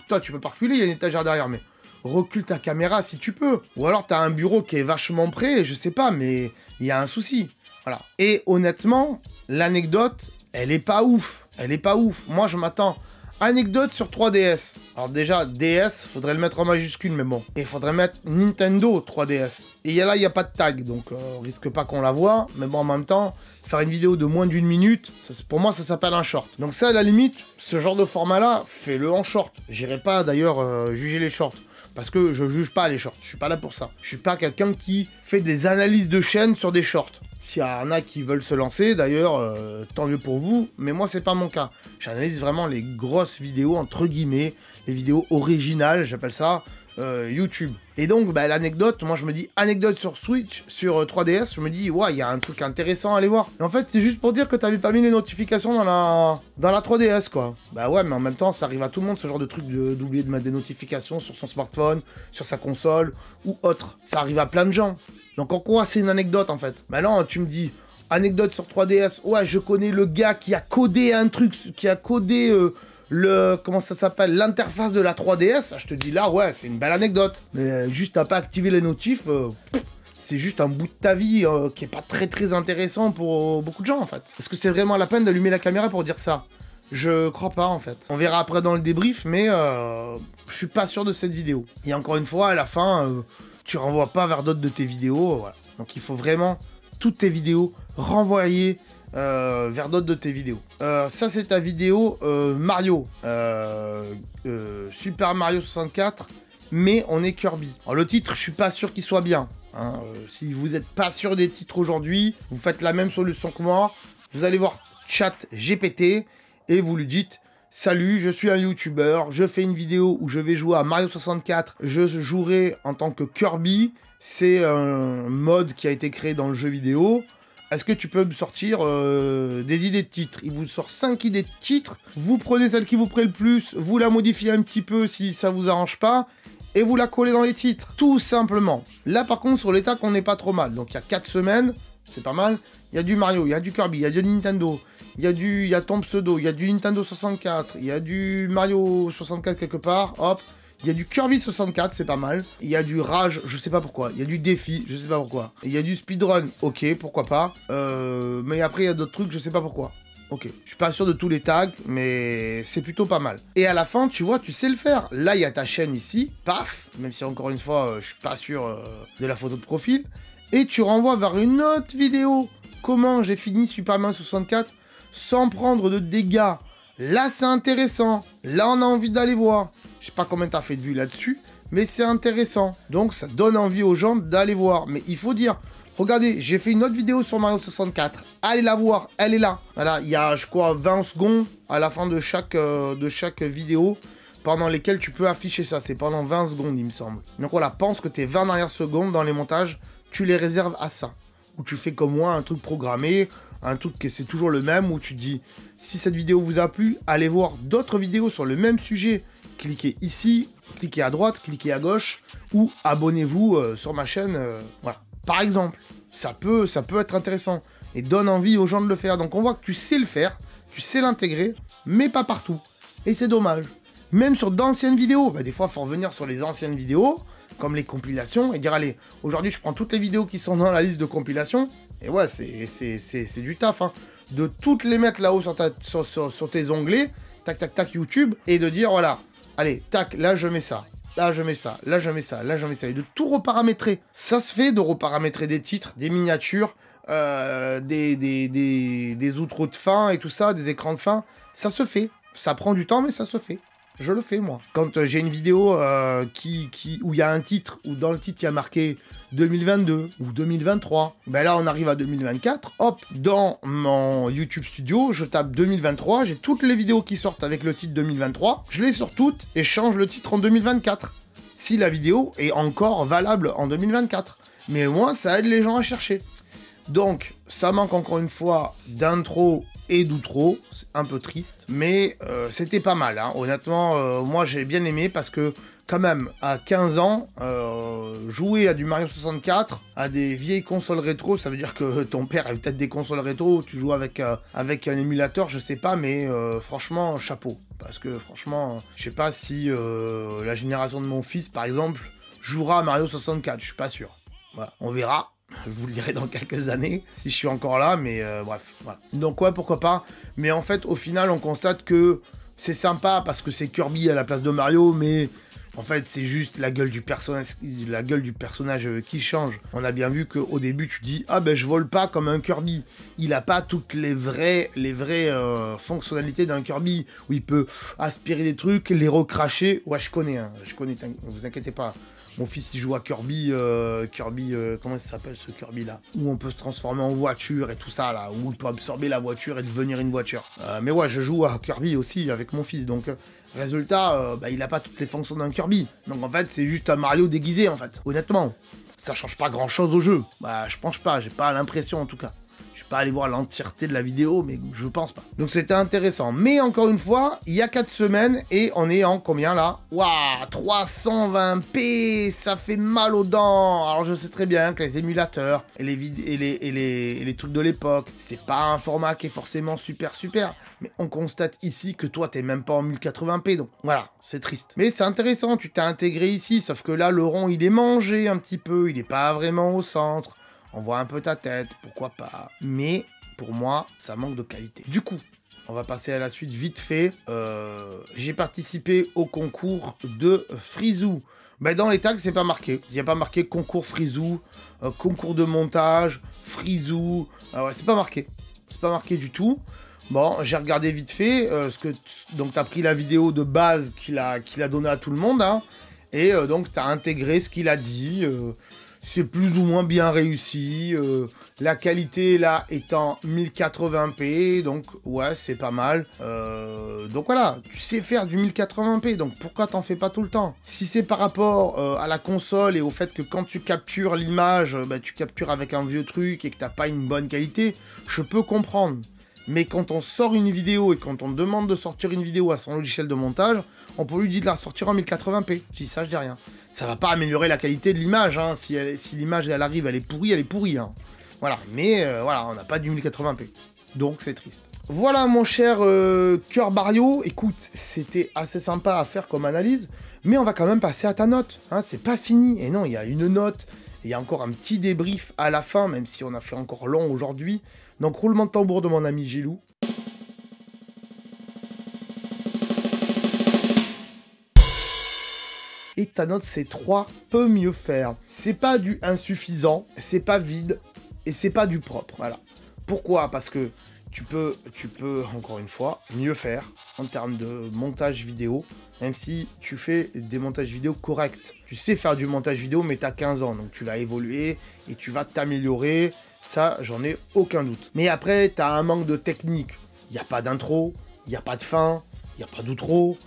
S1: Toi, tu peux pas reculer, il y a une étagère derrière, mais recule ta caméra si tu peux. Ou alors, t'as un bureau qui est vachement près, je sais pas, mais il y a un souci. Voilà. Et honnêtement, l'anecdote, elle est pas ouf. Elle est pas ouf. Moi, je m'attends Anecdote sur 3DS. Alors déjà, DS, faudrait le mettre en majuscule, mais bon. Et faudrait mettre Nintendo 3DS. Et là, il n'y a pas de tag, donc on risque pas qu'on la voit. Mais bon, en même temps, faire une vidéo de moins d'1 minute, pour moi, ça s'appelle un short. Donc ça, à la limite, ce genre de format-là, fais-le en short. J'irai pas, d'ailleurs, juger les shorts. Parce que je juge pas les shorts, je suis pas là pour ça. Je suis pas quelqu'un qui fait des analyses de chaîne sur des shorts. S'il y en a qui veulent se lancer, d'ailleurs, tant mieux pour vous, mais moi c'est pas mon cas. J'analyse vraiment les grosses vidéos, entre guillemets, les vidéos originales, j'appelle ça YouTube. Et donc, bah, l'anecdote, moi je me dis, anecdote sur Switch, sur 3DS, je me dis, ouais, il y a un truc intéressant à aller voir. Et en fait, c'est juste pour dire que t'avais pas mis les notifications dans la 3DS, quoi. Bah ouais, mais en même temps, ça arrive à tout le monde, ce genre de truc d'oublier de mettre des notifications sur son smartphone, sur sa console, ou autre. Ça arrive à plein de gens. Donc en quoi c'est une anecdote, en fait? Maintenant, tu me dis, anecdote sur 3DS, ouais, je connais le gars qui a codé un truc, qui a codé... comment ça s'appelle, l'interface de la 3DS, je te dis là, ouais, c'est une belle anecdote. Mais juste t'as pas activé les notifs, c'est juste un bout de ta vie qui est pas très intéressant pour beaucoup de gens, en fait. Est-ce que c'est vraiment la peine d'allumer la caméra pour dire ça? Je crois pas, en fait. On verra après dans le débrief, mais je suis pas sûr de cette vidéo. Et encore une fois, à la fin, tu renvoies pas vers d'autres de tes vidéos, voilà. Donc il faut vraiment, toutes tes vidéos, renvoyer vers d'autres de tes vidéos. Ça, c'est ta vidéo Mario. Super Mario 64, mais on est Kirby. Alors, le titre, je suis pas sûr qu'il soit bien. Hein. Si vous n'êtes pas sûr des titres aujourd'hui, vous faites la même solution que moi. Vous allez voir ChatGPT et vous lui dites... Salut, je suis un YouTuber, je fais une vidéo où je vais jouer à Mario 64, je jouerai en tant que Kirby, c'est un mode qui a été créé dans le jeu vidéo. Est-ce que tu peux me sortir des idées de titres? Il vous sort 5 idées de titres, vous prenez celle qui vous plaît le plus, vous la modifiez un petit peu si ça vous arrange pas, et vous la collez dans les titres, tout simplement. Là par contre sur l'état qu'on n'est pas trop mal, donc il y a 4 semaines, c'est pas mal, il y a du Mario, il y a du Kirby, il y a du Nintendo, il y a ton pseudo, il y a du Nintendo 64, il y a du Mario 64 quelque part, hop. Il y a du Kirby 64, c'est pas mal. Il y a du Rage, je sais pas pourquoi. Il y a du Défi, je sais pas pourquoi. Il y a du Speedrun, ok, pourquoi pas. Mais après, il y a d'autres trucs, je sais pas pourquoi. Ok, je suis pas sûr de tous les tags, mais c'est plutôt pas mal. Et à la fin, tu vois, tu sais le faire. Là, il y a ta chaîne ici, paf, même si encore une fois, je suis pas sûr de la photo de profil. Et tu renvoies vers une autre vidéo. Comment j'ai fini Superman 64 sans prendre de dégâts. Là, c'est intéressant. Là, on a envie d'aller voir. Je sais pas combien t'as fait de vues là-dessus, mais c'est intéressant. Donc, ça donne envie aux gens d'aller voir. Mais il faut dire, regardez, j'ai fait une autre vidéo sur Mario 64. Allez la voir, elle est là. Voilà, il y a, je crois, 20 secondes à la fin de chaque vidéo pendant lesquelles tu peux afficher ça. C'est pendant 20 secondes, il me semble. Donc voilà, pense que tes 20 dernières secondes dans les montages, tu les réserves à ça. Ou tu fais comme moi, un truc programmé, un truc que c'est toujours le même, où tu dis, si cette vidéo vous a plu, allez voir d'autres vidéos sur le même sujet. Cliquez ici, cliquez à droite, cliquez à gauche, ou abonnez-vous sur ma chaîne. Voilà. Par exemple, ça peut être intéressant et donne envie aux gens de le faire. Donc on voit que tu sais le faire, tu sais l'intégrer, mais pas partout. Et c'est dommage. Même sur d'anciennes vidéos, bah, des fois il faut revenir sur les anciennes vidéos, comme les compilations, et dire allez, aujourd'hui je prends toutes les vidéos qui sont dans la liste de compilation, et ouais, c'est du taf, hein, de toutes les mettre là-haut sur tes onglets, tac tac tac YouTube, et de dire voilà, allez, tac, là je mets ça, là je mets ça, là je mets ça, là je mets ça, et de tout reparamétrer. Ça se fait de reparamétrer des titres, des miniatures, des outros de fin et tout ça, des écrans de fin, ça se fait. Ça prend du temps, mais ça se fait. Je le fais, moi. Quand j'ai une vidéo où il y a un titre, où dans le titre, il y a marqué 2022 ou 2023, ben là, on arrive à 2024. Hop, dans mon YouTube Studio, je tape 2023. J'ai toutes les vidéos qui sortent avec le titre 2023. Je les sors toutes et je change le titre en 2024. Si la vidéo est encore valable en 2024. Mais moi, ça aide les gens à chercher. Donc, ça manque encore une fois d'intro et d'outro, c'est un peu triste, mais c'était pas mal, hein. Honnêtement, moi j'ai bien aimé parce que quand même, à 15 ans, jouer à du Mario 64, à des vieilles consoles rétro, ça veut dire que ton père avait peut-être des consoles rétro, tu joues avec un émulateur, je sais pas, mais franchement, chapeau. Parce que franchement, je sais pas si la génération de mon fils, par exemple, jouera à Mario 64, je suis pas sûr. Voilà, on verra. Je vous le dirai dans quelques années, si je suis encore là, mais bref, voilà. Donc ouais, pourquoi pas. Mais en fait, au final, on constate que c'est sympa parce que c'est Kirby à la place de Mario, mais en fait, c'est juste la gueule du personnage qui change. On a bien vu qu'au début, tu dis « Ah ben, je vole pas comme un Kirby ». Il a pas toutes les vraies fonctionnalités d'un Kirby, où il peut aspirer des trucs, les recracher. Ouais, je connais, vous inquiétez pas. Mon fils, il joue à Kirby, comment ça s'appelle ce Kirby-là? Où on peut se transformer en voiture et tout ça, là. Où on peut absorber la voiture et devenir une voiture. Mais ouais, je joue à Kirby aussi avec mon fils, donc... résultat, il a pas toutes les fonctions d'un Kirby. Donc en fait, c'est juste un Mario déguisé, en fait. Honnêtement, ça change pas grand-chose au jeu. Bah, je pense pas, j'ai pas l'impression, en tout cas. Je suis pas allé voir l'entièreté de la vidéo, mais je pense pas. Donc c'était intéressant. Mais encore une fois, il y a 4 semaines, et on est en combien là? Waouh, 320p, ça fait mal aux dents. Alors je sais très bien que les émulateurs et les trucs de l'époque, c'est pas un format qui est forcément super. Mais on constate ici que toi, t'es même pas en 1080p, donc voilà, c'est triste. Mais c'est intéressant, tu t'es intégré ici, sauf que là, le rond, il est mangé un petit peu, il est pas vraiment au centre. On voit un peu ta tête, pourquoi pas. Mais, pour moi, ça manque de qualité. Du coup, on va passer à la suite vite fait. J'ai participé au concours de Freezoo. Ben, dans les tags, c'est pas marqué. Il n'y a pas marqué concours Freezoo, concours de montage, Freezoo. Ouais, c'est pas marqué. C'est pas marqué du tout. Bon, j'ai regardé vite fait. Donc, tu as pris la vidéo de base qu'il a donnée à tout le monde. Hein, et donc, tu as intégré ce qu'il a dit. C'est plus ou moins bien réussi. La qualité, là, est en 1080p. Donc, ouais, c'est pas mal. Donc, voilà. Tu sais faire du 1080p. Donc, pourquoi t'en fais pas tout le temps? Si c'est par rapport à la console et au fait que quand tu captures l'image, tu captures avec un vieux truc et que t'as pas une bonne qualité, je peux comprendre. Mais quand on sort une vidéo et quand on demande de sortir une vidéo à son logiciel de montage, on peut lui dire de la sortir en 1080p. Je dis ça, je dis rien. Ça va pas améliorer la qualité de l'image. Hein. Si l'image, elle arrive, elle est pourrie. Hein. Voilà. Mais voilà, on n'a pas du 1080p. Donc, c'est triste. Voilà, mon cher Cœur Barrio. Écoute, c'était assez sympa à faire comme analyse. Mais on va quand même passer à ta note. Hein. C'est pas fini. Et non, il y a une note. Il y a encore un petit débrief à la fin, même si on a fait encore long aujourd'hui. Donc, roulement de tambour de mon ami Gilou. Et ta note, c'est 3, peut mieux faire. C'est pas du insuffisant, c'est pas vide, et c'est pas du propre. Voilà. Pourquoi? Parce que tu peux, encore une fois, mieux faire en termes de montage vidéo, même si tu fais des montages vidéo corrects. Tu sais faire du montage vidéo, mais t'as 15 ans, donc tu l'as évolué, et tu vas t'améliorer. Ça, j'en ai aucun doute. Mais après, t'as un manque de technique. Il n'y a pas d'intro, il n'y a pas de fin, il n'y a pas d'outro.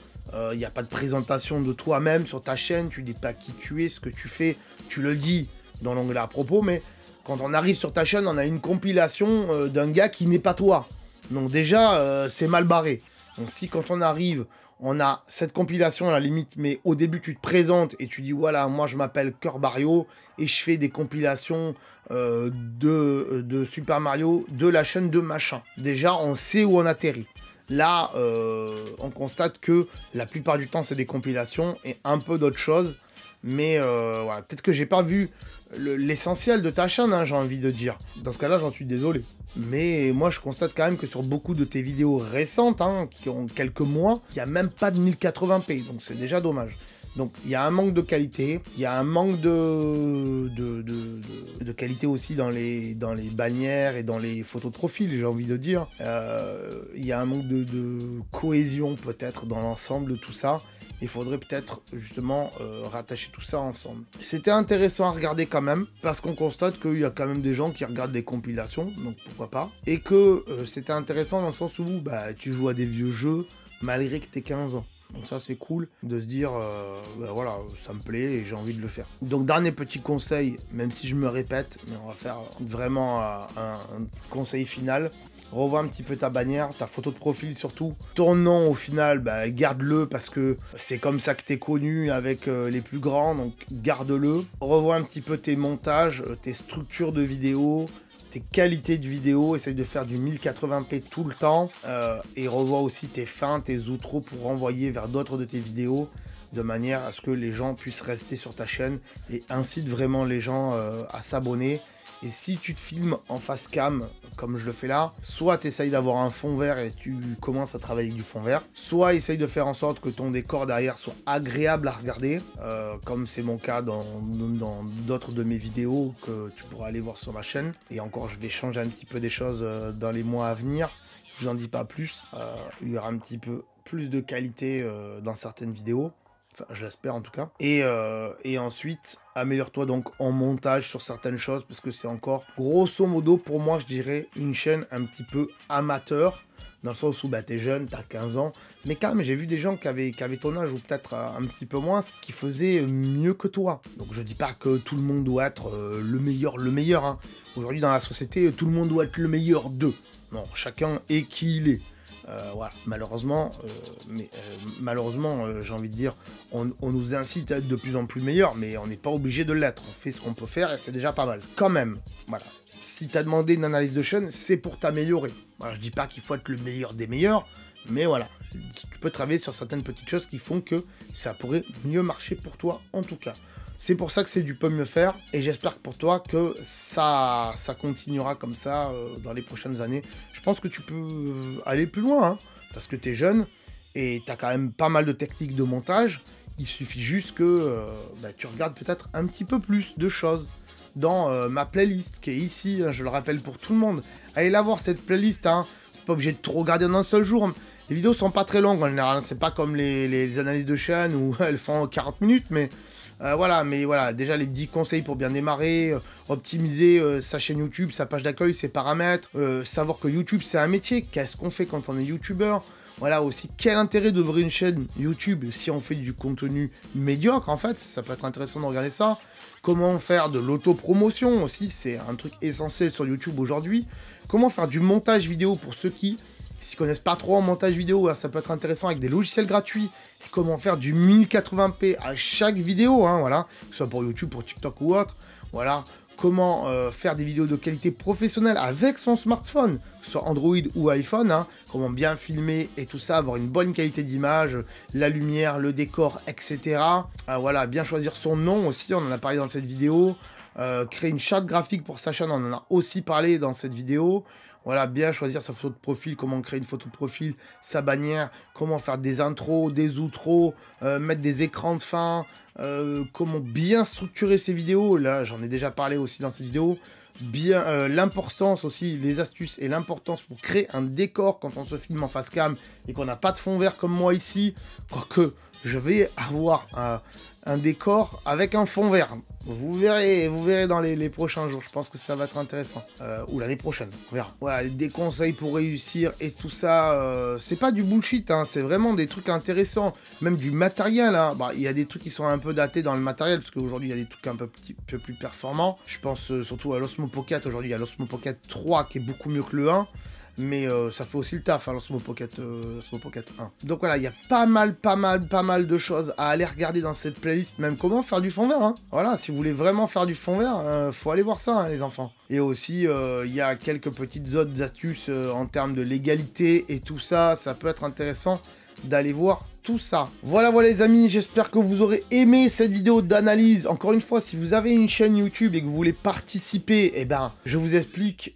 S1: Il n'y a pas de présentation de toi-même sur ta chaîne, tu dis pas qui tu es, ce que tu fais, tu le dis dans l'onglet à propos, mais quand on arrive sur ta chaîne, on a une compilation d'un gars qui n'est pas toi. Donc déjà, c'est mal barré. Donc si quand on arrive, on a cette compilation à la limite, mais au début tu te présentes et tu dis voilà, moi je m'appelle Cœur Barrio et je fais des compilations de Super Mario de la chaîne de machin. Déjà, on sait où on atterrit. Là, on constate que la plupart du temps, c'est des compilations et un peu d'autres choses. Mais voilà, peut-être que j'ai pas vu l'essentiel de ta chaîne, hein, j'ai envie de dire. Dans ce cas-là, j'en suis désolé. Mais moi, je constate quand même que sur beaucoup de tes vidéos récentes, hein, qui ont quelques mois, il n'y a même pas de 1080p. Donc c'est déjà dommage. Donc il y a un manque de qualité, il y a un manque de qualité aussi dans les bannières et dans les photos de profil, j'ai envie de dire. Il y a un manque de cohésion peut-être dans l'ensemble de tout ça. Il faudrait peut-être justement rattacher tout ça ensemble. C'était intéressant à regarder quand même, parce qu'on constate qu'il y a quand même des gens qui regardent des compilations, donc pourquoi pas. Et que c'était intéressant dans le sens où tu joues à des vieux jeux malgré que t'aies 15 ans. Donc ça c'est cool de se dire voilà, ça me plaît et j'ai envie de le faire. Donc dernier petit conseil, même si je me répète, mais on va faire vraiment un conseil final. Revois un petit peu ta bannière, ta photo de profil surtout. Ton nom au final, garde-le parce que c'est comme ça que t'es connu avec les plus grands, donc garde-le. Revois un petit peu tes montages, tes structures de vidéos, tes qualités de vidéo, essaye de faire du 1080p tout le temps, et revois aussi tes fins, tes outros pour renvoyer vers d'autres de tes vidéos, de manière à ce que les gens puissent rester sur ta chaîne, et incite vraiment les gens à s'abonner, Et si tu te filmes en face cam, comme je le fais là, soit tu essayes d'avoir un fond vert et tu commences à travailler avec du fond vert, soit essaye de faire en sorte que ton décor derrière soit agréable à regarder, comme c'est mon cas dans d'autres de mes vidéos que tu pourras aller voir sur ma chaîne. Et encore, je vais changer un petit peu des choses dans les mois à venir. Je vous en dis pas plus, il y aura un petit peu plus de qualité dans certaines vidéos. Enfin, je l'espère en tout cas. Et ensuite, améliore-toi donc en montage sur certaines choses, parce que c'est encore, grosso modo, pour moi, je dirais, une chaîne un petit peu amateur, dans le sens où bah, t'es jeune, t'as 15 ans, mais quand même, j'ai vu des gens qui avaient ton âge, ou peut-être un petit peu moins, qui faisaient mieux que toi. Donc je dis pas que tout le monde doit être le meilleur, hein. Aujourd'hui, dans la société, tout le monde doit être le meilleur d'eux. Non, chacun est qui il est. Voilà, malheureusement, j'ai envie de dire, on nous incite à être de plus en plus meilleurs, mais on n'est pas obligé de l'être. On fait ce qu'on peut faire et c'est déjà pas mal. Quand même, voilà. Si tu as demandé une analyse de chaîne, c'est pour t'améliorer. Voilà, je dis pas qu'il faut être le meilleur des meilleurs, mais voilà, tu peux travailler sur certaines petites choses qui font que ça pourrait mieux marcher pour toi, en tout cas. C'est pour ça que c'est du peut mieux faire, et j'espère pour toi que ça continuera comme ça dans les prochaines années. Je pense que tu peux aller plus loin, hein, parce que tu es jeune, et tu as quand même pas mal de techniques de montage. Il suffit juste que tu regardes peut-être un petit peu plus de choses dans ma playlist, qui est ici, hein, je le rappelle pour tout le monde. Allez la voir, cette playlist, hein. C'est pas obligé de tout regarder en un seul jour. Les vidéos sont pas très longues en général, c'est pas comme les analyses de chaîne où elles font 40 minutes, mais... voilà, déjà les 10 conseils pour bien démarrer, optimiser sa chaîne YouTube, sa page d'accueil, ses paramètres, savoir que YouTube c'est un métier, qu'est-ce qu'on fait quand on est YouTubeur, voilà aussi quel intérêt d'ouvrir une chaîne YouTube si on fait du contenu médiocre en fait, ça peut être intéressant de regarder ça, comment faire de l'autopromotion aussi, c'est un truc essentiel sur YouTube aujourd'hui, comment faire du montage vidéo pour ceux qui... S'ils connaissent pas trop en montage vidéo, ça peut être intéressant avec des logiciels gratuits. Et comment faire du 1080p à chaque vidéo, hein, voilà. Que ce soit pour YouTube, pour TikTok ou autre. Voilà. Comment faire des vidéos de qualité professionnelle avec son smartphone, que ce soit Android ou iPhone. Hein. Comment bien filmer et tout ça, avoir une bonne qualité d'image, la lumière, le décor, etc. Voilà, bien choisir son nom aussi, on en a parlé dans cette vidéo. Créer une charte graphique pour sa chaîne, on en a aussi parlé dans cette vidéo. Voilà, bien choisir sa photo de profil, comment créer une photo de profil, sa bannière, comment faire des intros, des outros, mettre des écrans de fin, comment bien structurer ses vidéos. Là, j'en ai déjà parlé aussi dans cette vidéo. Bien, l'importance aussi, les astuces et l'importance pour créer un décor quand on se filme en face cam et qu'on n'a pas de fond vert comme moi ici. Quoique, je vais avoir un décor avec un fond vert. Vous verrez dans les prochains jours. Je pense que ça va être intéressant. Ou l'année prochaine, on verra. Voilà, des conseils pour réussir et tout ça. C'est pas du bullshit, hein, c'est vraiment des trucs intéressants. Même du matériel. Hein. Bah, il y a des trucs qui sont un peu datés dans le matériel, parce qu'aujourd'hui, il y a des trucs un peu plus performants. Je pense surtout à l'Osmo Pocket. Aujourd'hui, il y a l'Osmo Pocket 3 qui est beaucoup mieux que le 1. Mais ça fait aussi le taf, hein, l'Osmo Pocket 1. Donc voilà, il y a pas mal de choses à aller regarder dans cette playlist, même comment faire du fond vert. Hein. Voilà, si vous voulez vraiment faire du fond vert, faut aller voir ça, hein, les enfants. Et aussi, il y a quelques petites autres astuces en termes de légalité et tout ça, ça peut être intéressant d'aller voir tout ça. Voilà les amis, j'espère que vous aurez aimé cette vidéo d'analyse. Encore une fois, si vous avez une chaîne YouTube et que vous voulez participer, eh ben, je vous explique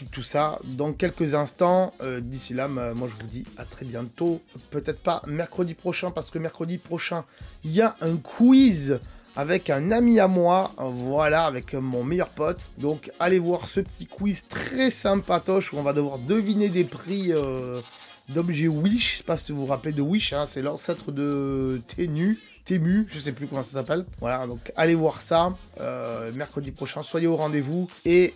S1: tout ça dans quelques instants. D'ici là, moi je vous dis à très bientôt. Peut-être pas mercredi prochain, parce que mercredi prochain, il y a un quiz avec un ami à moi, voilà, avec mon meilleur pote. Donc allez voir ce petit quiz très sympatoche où on va devoir deviner des prix d'objets Wish. Je sais pas si vous vous rappelez de Wish, hein, c'est l'ancêtre de Temu, je sais plus comment ça s'appelle. Voilà, donc allez voir ça mercredi prochain, soyez au rendez-vous et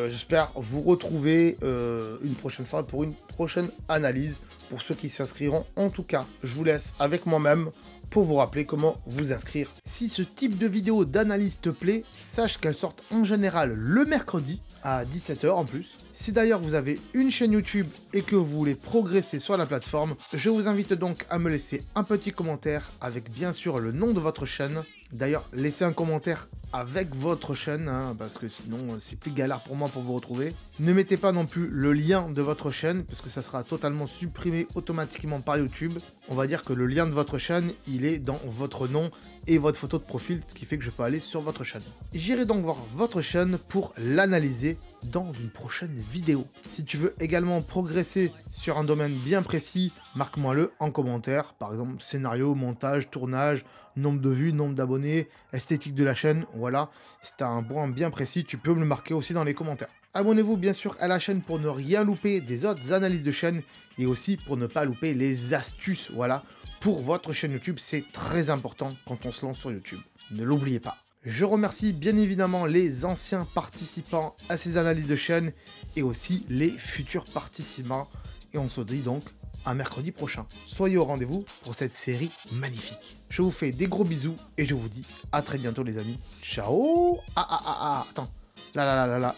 S1: j'espère vous retrouver une prochaine fois pour une prochaine analyse pour ceux qui s'inscriront. En tout cas, je vous laisse avec moi-même pour vous rappeler comment vous inscrire. Si ce type de vidéo d'analyse te plaît, sache qu'elle sort en général le mercredi à 17 h en plus. Si d'ailleurs vous avez une chaîne YouTube et que vous voulez progresser sur la plateforme, je vous invite donc à me laisser un petit commentaire avec bien sûr le nom de votre chaîne. D'ailleurs, laissez un commentaire avec votre chaîne, hein, parce que sinon c'est plus galère pour moi pour vous retrouver. Ne mettez pas non plus le lien de votre chaîne, parce que ça sera totalement supprimé automatiquement par YouTube. On va dire que le lien de votre chaîne, il est dans votre nom et votre photo de profil, ce qui fait que je peux aller sur votre chaîne. J'irai donc voir votre chaîne pour l'analyser dans une prochaine vidéo. Si tu veux également progresser sur un domaine bien précis, marque-moi-le en commentaire. Par exemple, scénario, montage, tournage, nombre de vues, nombre d'abonnés, esthétique de la chaîne, voilà. Si tu as un point bien précis, tu peux me le marquer aussi dans les commentaires. Abonnez-vous bien sûr à la chaîne pour ne rien louper des autres analyses de chaîne et aussi pour ne pas louper les astuces, voilà. Pour votre chaîne YouTube, c'est très important quand on se lance sur YouTube. Ne l'oubliez pas. Je remercie bien évidemment les anciens participants à ces analyses de chaîne et aussi les futurs participants. Et on se dit donc à mercredi prochain. Soyez au rendez-vous pour cette série magnifique. Je vous fais des gros bisous et je vous dis à très bientôt les amis. Ciao. Attends. Là,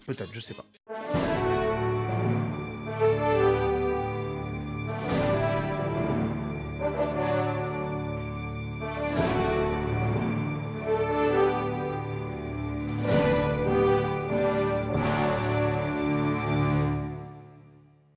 S1: peut-être, je sais pas.